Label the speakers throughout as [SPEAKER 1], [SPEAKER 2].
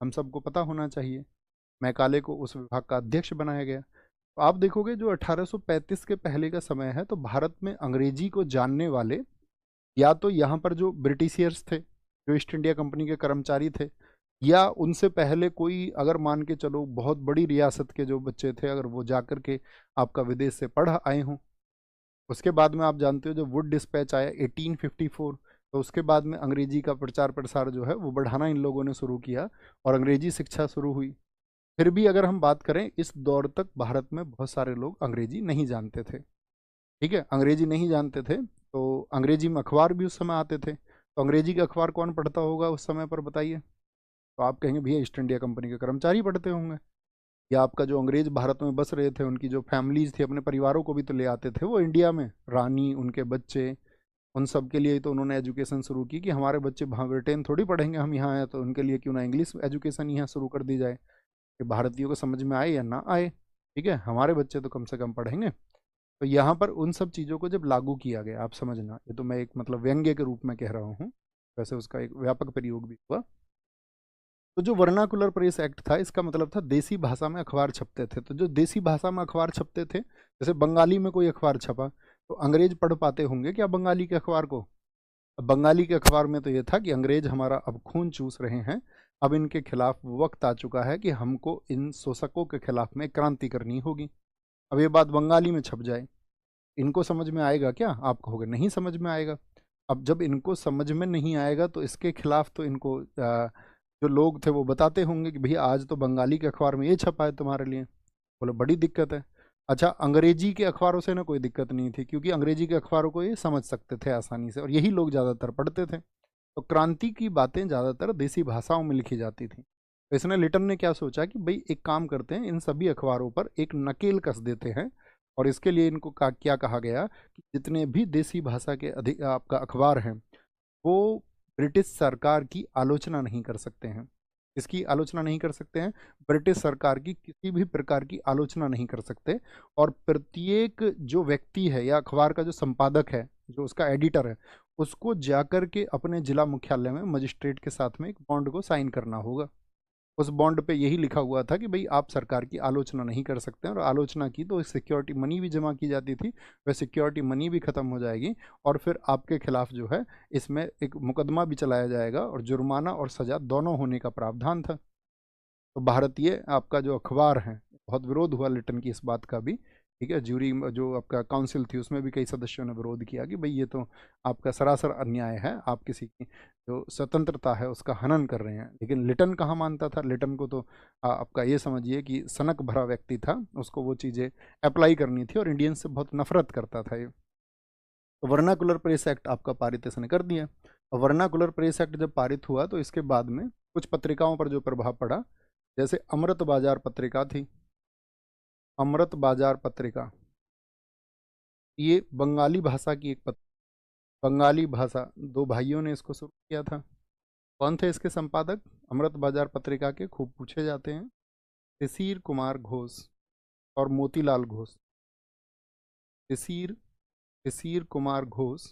[SPEAKER 1] हम सबको पता होना चाहिए। मैकाले को उस विभाग का अध्यक्ष बनाया गया। तो आप देखोगे जो 1835 के पहले का समय है, तो भारत में अंग्रेजी को जानने वाले या तो यहाँ पर जो ब्रिटिशियर्स थे, जो ईस्ट इंडिया कंपनी के कर्मचारी थे, या उनसे पहले कोई, अगर मान के चलो बहुत बड़ी रियासत के जो बच्चे थे, अगर वो जाकर के आपका विदेश से पढ़ आए हों। उसके बाद में आप जानते हो जब वुड डिस्पैच आया 1854, तो उसके बाद में अंग्रेजी का प्रचार प्रसार जो है वो बढ़ाना इन लोगों ने शुरू किया और अंग्रेजी शिक्षा शुरू हुई। फिर भी अगर हम बात करें, इस दौर तक भारत में बहुत सारे लोग अंग्रेजी नहीं जानते थे। ठीक है, अंग्रेजी नहीं जानते थे, तो अंग्रेजी में अखबार भी उस समय आते थे। तो अंग्रेजी का अखबार कौन पढ़ता होगा उस समय पर, बताइए। तो आप कहेंगे भैया ईस्ट इंडिया कंपनी के कर्मचारी पढ़ते होंगे, या आपका जो अंग्रेज भारत में बस रहे थे उनकी जो फैमिलीज थी, अपने परिवारों को भी तो ले आते थे वो इंडिया में, रानी, उनके बच्चे, उन सब के लिए ही तो उन्होंने एजुकेशन शुरू की कि हमारे बच्चे वहाँ ब्रिटेन थोड़ी पढ़ेंगे, हम यहाँ आए तो उनके लिए क्यों ना इंग्लिश एजुकेशन यहाँ शुरू कर दी जाए, कि भारतीयों को समझ में आए या ना आए, ठीक है, हमारे बच्चे तो कम से कम पढ़ेंगे। तो यहाँ पर उन सब चीज़ों को जब लागू किया गया, आप समझना, ये तो मैं एक मतलब व्यंग्य के रूप में कह रहा हूँ, वैसे उसका एक व्यापक प्रयोग भी हुआ। तो जो वर्नाकुलर प्रेस एक्ट था, इसका मतलब था देसी भाषा में अखबार छपते थे। तो जो देसी भाषा में अखबार छपते थे, जैसे बंगाली में कोई अखबार छपा, तो अंग्रेज पढ़ पाते होंगे क्या बंगाली के अखबार को? अब बंगाली के अखबार में तो ये था कि अंग्रेज हमारा अब खून चूस रहे हैं, अब इनके खिलाफ वक्त आ चुका है कि हमको इन शोषकों के खिलाफ में क्रांति करनी होगी। अब ये बात बंगाली में छप जाए, इनको समझ में आएगा क्या? आप कहोगे नहीं समझ में आएगा। अब जब इनको समझ में नहीं आएगा तो इसके खिलाफ तो इनको जो लोग थे वो बताते होंगे कि भैया आज तो बंगाली के अखबार में ये छपा है तुम्हारे लिए। बोले बड़ी दिक्कत है। अच्छा, अंग्रेजी के अखबारों से ना कोई दिक्कत नहीं थी, क्योंकि अंग्रेजी के अखबारों को ये समझ सकते थे आसानी से, और यही लोग ज़्यादातर पढ़ते थे। तो क्रांति की बातें ज़्यादातर देसी भाषाओं में लिखी जाती थी। तो इसने लिटन ने क्या सोचा कि भाई एक काम करते हैं, इन सभी अखबारों पर एक नकेल कस देते हैं, और इसके लिए इनको क्या कहा गया कि जितने भी देसी भाषा के अधिक आपका अखबार हैं, वो ब्रिटिश सरकार की आलोचना नहीं कर सकते हैं। इसकी आलोचना नहीं कर सकते हैं, ब्रिटिश सरकार की किसी भी प्रकार की आलोचना नहीं कर सकते। और प्रत्येक जो व्यक्ति है या अखबार का जो संपादक है, जो उसका एडिटर है, उसको जाकर के अपने जिला मुख्यालय में मजिस्ट्रेट के साथ में एक बॉन्ड को साइन करना होगा। उस बॉन्ड पे यही लिखा हुआ था कि भाई आप सरकार की आलोचना नहीं कर सकते हैं, और आलोचना की तो सिक्योरिटी मनी भी जमा की जाती थी, वह सिक्योरिटी मनी भी खत्म हो जाएगी, और फिर आपके खिलाफ जो है इसमें एक मुकदमा भी चलाया जाएगा, और जुर्माना और सजा दोनों होने का प्रावधान था। तो भारतीय आपका जो अखबार है, बहुत विरोध हुआ लिटन की इस बात का भी। ठीक है, ज्यूरी जो आपका काउंसिल थी उसमें भी कई सदस्यों ने विरोध किया कि भाई ये तो आपका सरासर अन्याय है, आप किसी की जो स्वतंत्रता है उसका हनन कर रहे हैं। लेकिन लिटन कहाँ मानता था? लिटन को तो आपका ये समझिए कि सनक भरा व्यक्ति था, उसको वो चीज़ें अप्लाई करनी थी, और इंडियंस से बहुत नफरत करता था ये। तो वर्नाकुलर प्रेस एक्ट आपका पारित इसने कर दिया। और वर्नाकुलर प्रेस एक्ट जब पारित हुआ तो इसके बाद में कुछ पत्रिकाओं पर जो प्रभाव पड़ा, जैसे अमृत बाजार पत्रिका थी, अमृत बाजार पत्रिका, ये बंगाली भाषा की एक बंगाली भाषा, दो भाइयों ने इसको शुरू किया था। कौन थे इसके संपादक अमृत बाजार पत्रिका के? खूब पूछे जाते हैं, शिशिर कुमार घोष और मोतीलाल घोष। शिशिर शिशिर कुमार घोष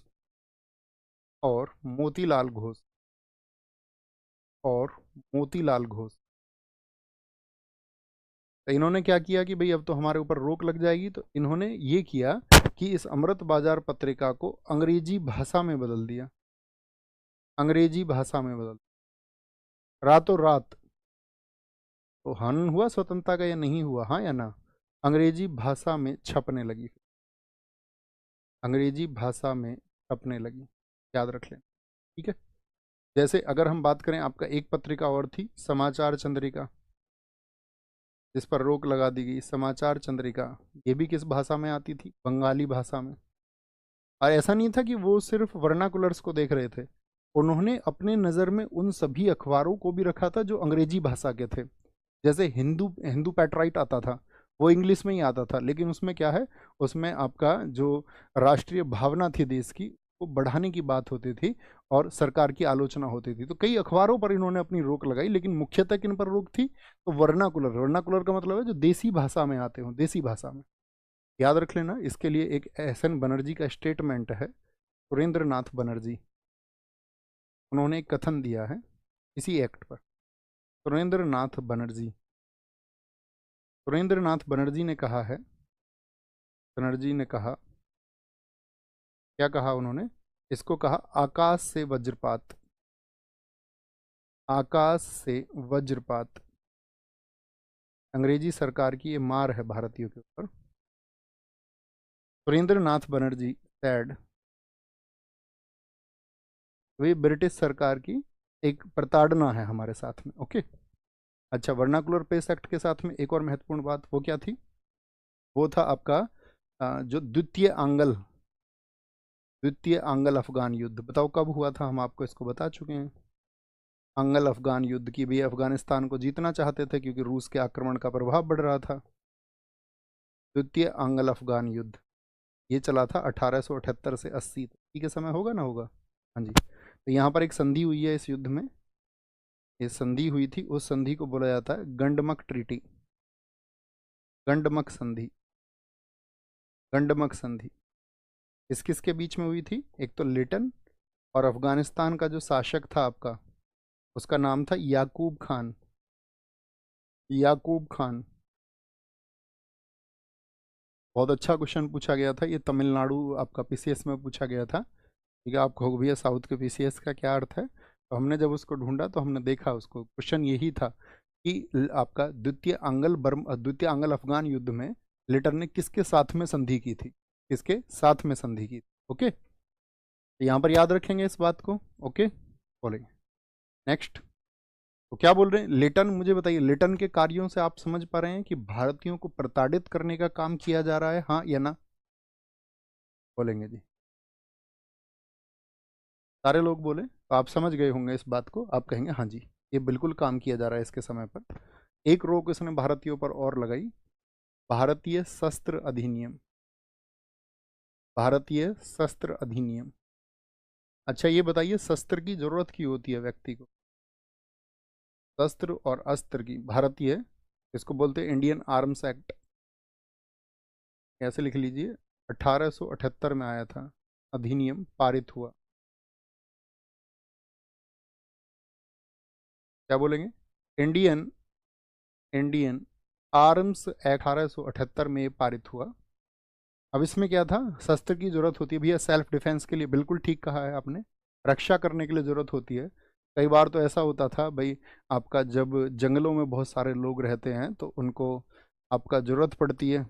[SPEAKER 1] और मोतीलाल घोष, और मोतीलाल घोष। तो इन्होंने क्या किया कि भाई अब तो हमारे ऊपर रोक लग जाएगी, तो इन्होंने ये किया कि इस अमृत बाजार पत्रिका को अंग्रेजी भाषा में बदल दिया, अंग्रेजी भाषा में बदल, रातों रात। तो हनन हुआ स्वतंत्रता का या नहीं हुआ, हाँ या ना? अंग्रेजी भाषा में छपने लगी, अंग्रेजी भाषा में छपने लगी, याद रख लें। ठीक है, जैसे अगर हम बात करें, आपका एक पत्रिका और थी समाचार चंद्रिका, जिस पर रोक लगा दी गई, समाचार चंद्रिका। ये भी किस भाषा में आती थी? बंगाली भाषा में। और ऐसा नहीं था कि वो सिर्फ वर्नाकुलर्स को देख रहे थे, उन्होंने अपने नज़र में उन सभी अखबारों को भी रखा था जो अंग्रेजी भाषा के थे। जैसे हिंदू हिंदू पैट्राइट आता था, वो इंग्लिश में ही आता था, लेकिन उसमें क्या है, उसमें आपका जो राष्ट्रीय भावना थी देश की, वो बढ़ाने की बात होती थी, और सरकार की आलोचना होती थी। तो कई अखबारों पर इन्होंने अपनी रोक लगाई, लेकिन मुख्यतः किन पर रोक थी? तो वर्नाकुलर, वर्नाकुलर का मतलब है जो देसी भाषा में आते हो, देसी भाषा में। याद रख लेना, इसके लिए एक एस एन बनर्जी का स्टेटमेंट है, सुरेंद्र नाथ बनर्जी, उन्होंने एक कथन दिया है इसी एक्ट पर। सुरेंद्र नाथ बनर्जी ने कहा है, बनर्जी ने कहा, क्या कहा उन्होंने, इसको कहा आकाश से वज्रपात, आकाश से वज्रपात। अंग्रेजी सरकार की ये मार है भारतीयों के ऊपर। सुरेंद्र नाथ बनर्जी सैड, वे ब्रिटिश सरकार की एक प्रताड़ना है हमारे साथ में। ओके, अच्छा, वर्नाकुलर पेस एक्ट के साथ में एक और महत्वपूर्ण बात वो क्या थी, वो था आपका जो द्वितीय आंग्ल अफगान युद्ध। बताओ कब हुआ था, हम आपको इसको बता चुके हैं। आंग्ल अफगान युद्ध की भी अफगानिस्तान को जीतना चाहते थे क्योंकि रूस के आक्रमण का प्रभाव बढ़ रहा था। द्वितीय आंग्ल अफगान युद्ध ये चला था 1878 से 80 तक के समय, होगा ना होगा, हाँ जी। तो यहाँ पर एक संधि हुई है इस युद्ध में, ये संधि हुई थी, उस संधि को बोला जाता है गंडमक ट्रीटी, गंडमक संधि, गंडमक संधि। किस किस के बीच में हुई थी, एक तो लिटन और अफगानिस्तान का जो शासक था आपका, उसका नाम था याकूब खान, याकूब खान। बहुत अच्छा क्वेश्चन पूछा गया था, ये तमिलनाडु आपका पीसीएस में पूछा गया था। ठीक है, आप कहोगे भैया साउथ के पीसीएस का क्या अर्थ है, तो हमने जब उसको ढूंढा तो हमने देखा उसको, क्वेश्चन यही था कि आपका द्वितीय आंग्ल अफगान युद्ध में लिटन ने किसके साथ में संधि की थी, किसके साथ में संधि की थी। ओके, तो यहाँ पर याद रखेंगे इस बात को। ओके, बोलेंगे नेक्स्ट। तो क्या बोल रहे हैं, लिटन, मुझे बताइए लिटन के कार्यों से आप समझ पा रहे हैं कि भारतीयों को प्रताड़ित करने का काम किया जा रहा है, हाँ या ना, बोलेंगे जी। सारे लोग बोले तो आप समझ गए होंगे इस बात को, आप कहेंगे हाँ जी ये बिल्कुल काम किया जा रहा है इसके समय पर। एक रोक इसने भारतीयों पर और लगाई, भारतीय शस्त्र अधिनियम, भारतीय शस्त्र अधिनियम। अच्छा ये बताइए शस्त्र की जरूरत क्यों होती है व्यक्ति को, शस्त्र और अस्त्र की, भारतीय, इसको बोलते हैं इंडियन आर्म्स एक्ट, कैसे लिख लीजिए, 1878 में आया था, अधिनियम पारित हुआ। क्या बोलेंगे, इंडियन इंडियन आर्म्स एक्ट 1878 में पारित हुआ। अब इसमें क्या था, शस्त्र की जरूरत होती है भैया सेल्फ डिफेंस के लिए, बिल्कुल ठीक कहा है आपने, रक्षा करने के लिए जरूरत होती है। कई बार तो ऐसा होता था भाई, आपका जब जंगलों में बहुत सारे लोग रहते हैं तो उनको आपका जरूरत पड़ती है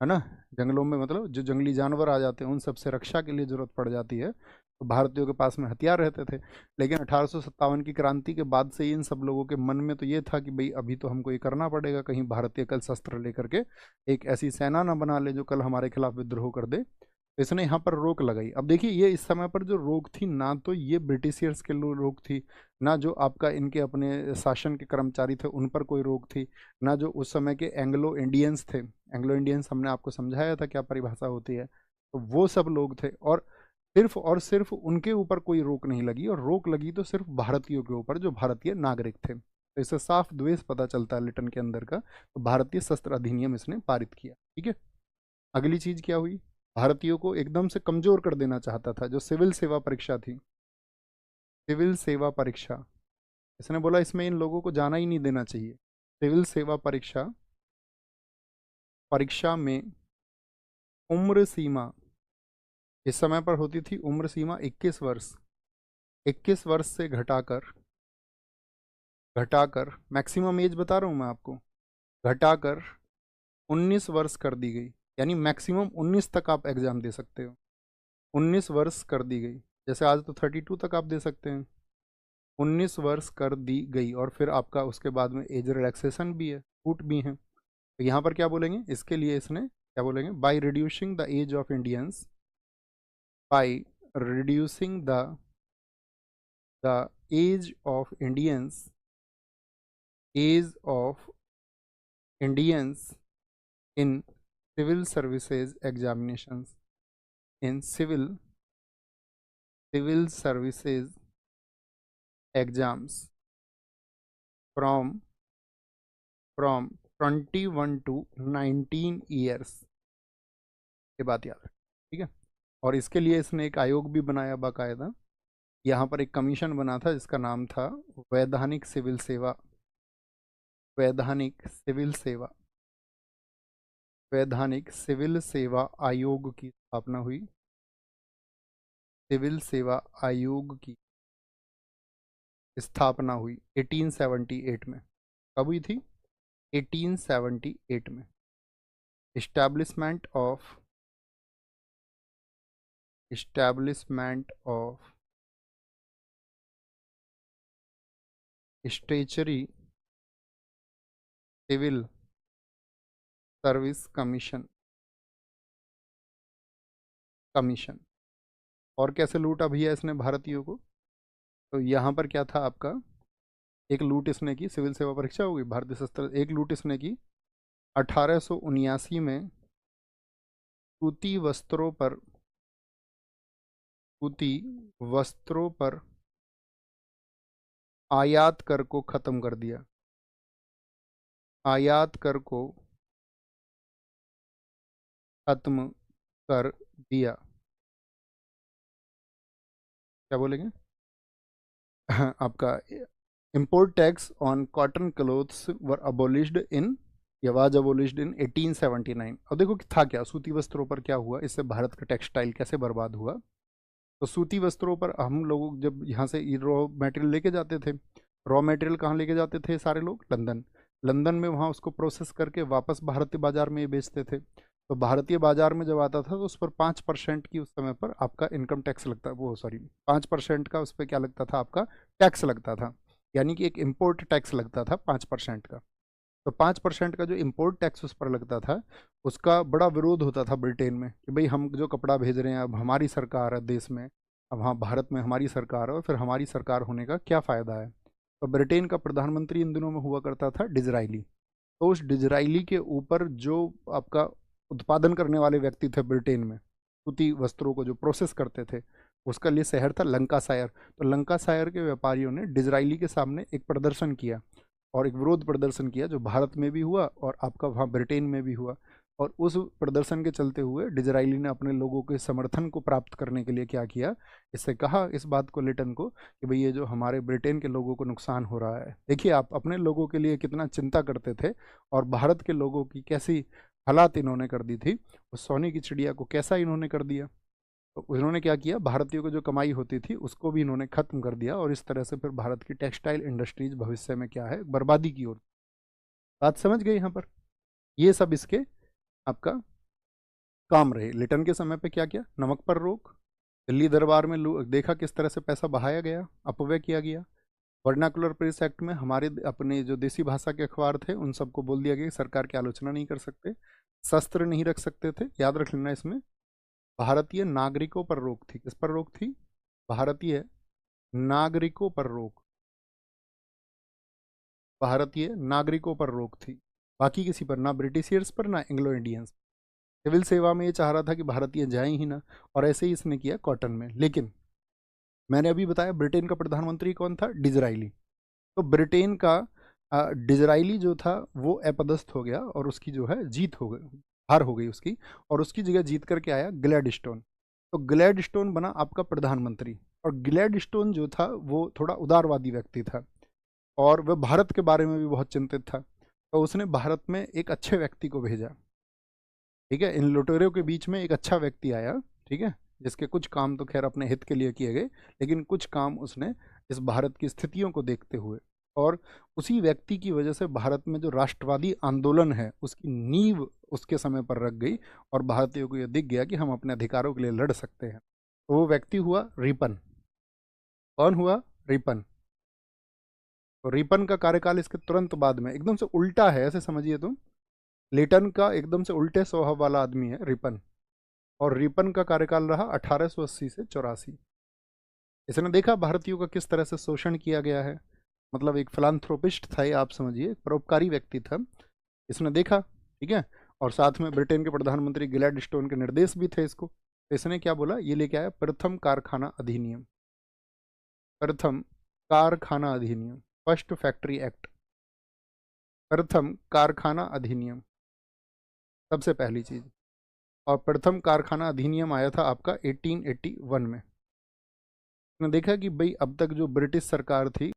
[SPEAKER 1] ना, जंगलों में मतलब जो जंगली जानवर आ जाते हैं उन सब से रक्षा के लिए जरूरत पड़ जाती है, तो भारतीयों के पास में हथियार रहते थे। लेकिन 1857 की क्रांति के बाद से इन सब लोगों के मन में तो ये था कि भाई अभी तो हमको ये करना पड़ेगा, कहीं भारतीय कल शस्त्र लेकर के एक ऐसी सेना ना बना ले जो कल हमारे खिलाफ विद्रोह कर दे। तो इसने यहाँ पर रोक लगाई। अब देखिए ये इस समय पर जो रोक थी ना, तो ये ब्रिटिशियर्स के लिए रोक थी, ना जो आपका इनके अपने शासन के कर्मचारी थे उन पर कोई रोक थी, ना जो उस समय के एंग्लो इंडियंस थे, एंग्लो इंडियंस हमने आपको समझाया था क्या परिभाषा होती है, तो वो सब लोग थे, और सिर्फ उनके ऊपर कोई रोक नहीं लगी, और रोक लगी तो सिर्फ भारतीयों के ऊपर जो भारतीय नागरिक थे। तो इससे साफ द्वेष पता चलता है लिटन के अंदर का। तो भारतीय शस्त्र अधिनियम इसने पारित किया। ठीक है, अगली चीज क्या हुई, भारतीयों को एकदम से कमजोर कर देना चाहता था, जो सिविल सेवा परीक्षा थी, सिविल सेवा परीक्षा, इसने बोला इसमें इन लोगों को जाना ही नहीं देना चाहिए। सिविल सेवा परीक्षा, परीक्षा में उम्र सीमा इस समय पर होती थी, उम्र सीमा 21 वर्ष, 21 वर्ष से घटाकर घटाकर मैक्सिमम एज बता रहा हूं मैं आपको, घटाकर 19 वर्ष कर दी गई। यानी मैक्सिमम 19 तक आप एग्जाम दे सकते हो, 19 वर्ष कर दी गई। जैसे आज तो 32 तक आप दे सकते हैं, 19 वर्ष कर दी गई। और फिर आपका उसके बाद में एज रिलैक्सेशन भी है, छूट भी है। तो यहाँ पर क्या बोलेंगे, इसके लिए इसने क्या बोलेंगे, by reducing the age of Indians, by reducing the age of Indians, age of Indians in civil services examinations, in civil services exams from 21 to 19 years, ये बात याद रखें। ठीक है, और इसके लिए इसने एक आयोग भी बनाया बाकायदा, यहाँ पर एक कमीशन बना था जिसका नाम था वैधानिक सिविल सेवा वैधानिक सिविल सेवा, वैधानिक सिविल सेवा आयोग की स्थापना हुई। सिविल सेवा आयोग की स्थापना हुई 1878 में। कब हुई थी? 1878 में। establishment of statutory civil service commission. और कैसे लूटा भैया इसने भारतीयों को? तो यहाँ पर क्या था आपका, एक लूट इसने की, सिविल सेवा परीक्षा होगी भारतीय सशस्त्र, एक लूट इसने की 1879 में सूती वस्त्रों पर आयात कर को खत्म कर दिया। आयात कर को खत्म कर दिया। क्या बोलेंगे? आपका import tax on cotton clothes were abolished in, या वाज अबोलिश्ड इन 1879। अब देखो कि था क्या, सूती वस्त्रों पर क्या हुआ, इससे भारत का टेक्सटाइल कैसे बर्बाद हुआ। तो सूती वस्त्रों पर हम लोग जब यहाँ से रॉ मटेरियल लेके जाते थे, रॉ मटेरियल कहाँ लेके जाते थे सारे लोग? लंदन। लंदन में वहाँ उसको प्रोसेस करके वापस भारतीय बाजार में ये बेचते थे। तो भारतीय बाजार में जब आता था तो उस पर 5% की उस समय पर आपका इनकम टैक्स लगता, वो सॉरी 5% का उस पर क्या लगता था, आपका टैक्स लगता था। यानी कि एक इम्पोर्ट टैक्स लगता था 5% का। तो 5% का जो इम्पोर्ट टैक्स उस पर लगता था, उसका बड़ा विरोध होता था ब्रिटेन में कि भाई हम जो कपड़ा भेज रहे हैं, अब हमारी सरकार है देश में, अब हाँ भारत में हमारी सरकार है, और फिर हमारी सरकार होने का क्या फ़ायदा है। तो ब्रिटेन का प्रधानमंत्री इन दिनों में हुआ करता था डिजराइली। तो उस डिजराइली के ऊपर जो आपका उत्पादन करने वाले व्यक्ति थे ब्रिटेन में, सूती वस्त्रों को जो प्रोसेस करते थे, उसका लिए शहर था लंकाशायर। तो लंकाशायर के व्यापारियों ने डिजराइली के सामने एक प्रदर्शन किया, और एक विरोध प्रदर्शन किया, जो भारत में भी हुआ और आपका वहाँ ब्रिटेन में भी हुआ। और उस प्रदर्शन के चलते हुए डिजराइली ने अपने लोगों के समर्थन को प्राप्त करने के लिए क्या किया, इससे कहा इस बात को लिटन को कि भाई ये जो हमारे ब्रिटेन के लोगों को नुकसान हो रहा है, देखिए आप अपने लोगों के लिए कितना चिंता करते थे, और भारत के लोगों की कैसी हालात इन्होंने कर दी थी, उस सोने की चिड़िया को कैसा इन्होंने कर दिया। तो उन्होंने क्या किया, भारतीयों को जो कमाई होती थी उसको भी इन्होंने खत्म कर दिया, और इस तरह से फिर भारत की टेक्सटाइल इंडस्ट्रीज भविष्य में क्या है, बर्बादी की ओर। बात समझ गए यहाँ पर? ये सब इसके आपका काम रहे। लिटन के समय पे क्या किया, नमक पर रोक, दिल्ली दरबार में देखा किस तरह से पैसा बहाया गया, अपव्यय किया गया। वर्नाकुलर प्रेस एक्ट में हमारे अपने जो देसी भाषा के अखबार थे उन सबको बोल दिया गया कि सरकार की आलोचना नहीं कर सकते, शस्त्र नहीं रख सकते थे। याद रख लेना इसमें। भारतीय नागरिकों पर रोक थी। किस पर रोक थी? भारतीय नागरिकों पर रोक। भारतीय नागरिकों पर रोक थी, बाकी किसी पर ना, ब्रिटिशियर्स पर ना एंग्लो इंडियंस। सिविल सेवा में ये चाह रहा था कि भारतीय जाएं ही ना, और ऐसे ही इसने किया कॉटन में। लेकिन मैंने अभी बताया ब्रिटेन का प्रधानमंत्री कौन था, डिजराइली। तो ब्रिटेन का डिजराइली जो था वो अपदस्थ हो गया, और उसकी जो है जीत हो गई, हार हो गई उसकी, और उसकी जगह जीत करके आया ग्लैडस्टोन। तो ग्लैडस्टोन बना आपका प्रधानमंत्री। और ग्लैडस्टोन जो था वो थोड़ा उदारवादी व्यक्ति था, और वह भारत के बारे में भी बहुत चिंतित था। तो उसने भारत में एक अच्छे व्यक्ति को भेजा, ठीक है, इन लुटेरों के बीच में एक अच्छा व्यक्ति आया, ठीक है, जिसके कुछ काम तो खैर अपने हित के लिए किए गए, लेकिन कुछ काम उसने इस भारत की स्थितियों को देखते हुए, और उसी व्यक्ति की वजह से भारत में जो राष्ट्रवादी आंदोलन है उसकी नींव उसके समय पर रख गई, और भारतीयों को यह दिख गया कि हम अपने अधिकारों के लिए लड़ सकते हैं। तो वो व्यक्ति हुआ रिपन। कौन हुआ? रिपन। तो रिपन का कार्यकाल इसके तुरंत बाद में एकदम से उल्टा है, ऐसे समझिए तुम। लिटन का एकदम से उल्टे स्वभाव वाला आदमी है रिपन, और रिपन का कार्यकाल रहा 1880 से 84। इसने देखा भारतीयों का किस तरह से शोषण किया गया है, मतलब एक फिलान्थ्रोपिस्ट था ये, आप समझिए परोपकारी व्यक्ति था। इसने देखा, ठीक है, और साथ में ब्रिटेन के प्रधानमंत्री ग्लैडस्टोन के निर्देश भी थे इसको। तो इसने क्या बोला, ये लेके आया प्रथम कारखाना अधिनियम। प्रथम कारखाना अधिनियम, फर्स्ट फैक्ट्री एक्ट। प्रथम कारखाना अधिनियम सबसे पहली चीज। और प्रथम कारखाना अधिनियम आया था आपका 1881 में। उसने देखा कि भाई अब तक जो ब्रिटिश सरकार थी